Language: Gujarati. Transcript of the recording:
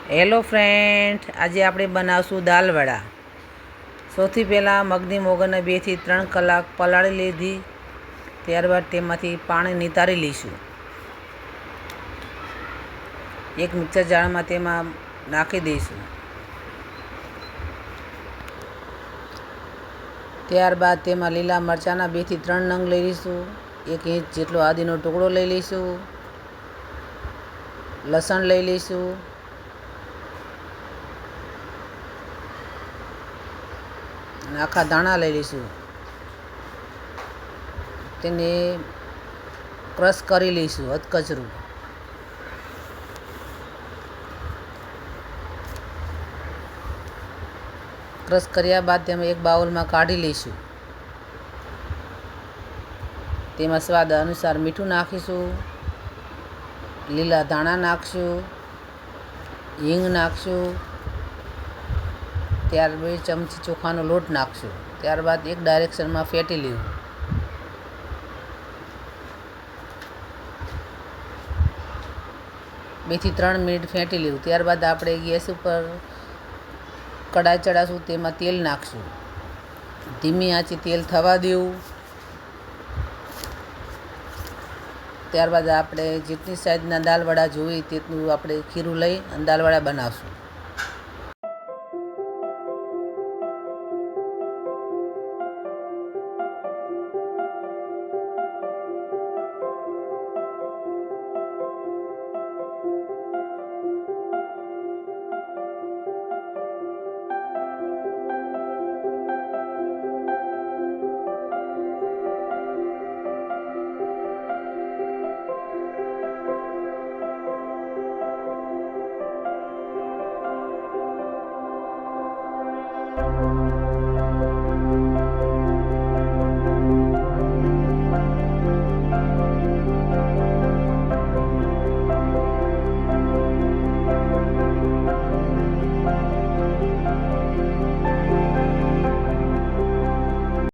હેલો ફ્રેન્ડ, આજે આપણે બનાવશું દાલવડા. સૌથી પહેલાં મગની મોગરને 2 થી 3 કલાક પલાળી લીધી. ત્યારબાદ તેમાંથી પાણી નિતારી લઈશું. એક મિક્સર જારમાં તેમાં નાખી દઈશું. ત્યારબાદ તેમાં લીલા મરચાંના 2 થી 3 નંગ લઈ લઈશું. 1 ઇંચ જેટલો આદીનો ટુકડો લઈ લઈશું. લસણ લઈ લઈશું. અને આખા ધાણા લઈ લઈશું. તેને ક્રશ કરી લઈશું અધકચરું. ક્રશ કર્યા બાદ તેમાં એક બાઉલમાં કાઢી લઈશું. તેમાં સ્વાદ અનુસાર મીઠું નાખીશું. લીલા ધાણા નાખશું. હિંગ નાખશું. ત્યાર 2 ચમચી ચોખાનો લોટ નાખશું. ત્યારબાદ એક ડાયરેક્શનમાં ફેટી લેવું. બે થી 3 મિનિટ ફેંટી લેવું. ત્યારબાદ આપણે ગેસ ઉપર કડાઈ ચડાવશું. તેમાં તેલ નાખશું. ધીમી આંચે તેલ થવા દેવું. ત્યારબાદ આપણે જેટલી સાઈઝના દાલવડા જોઈએ તેટલું આપણે ખીરું લઈ અને દાલવડા બનાવશું.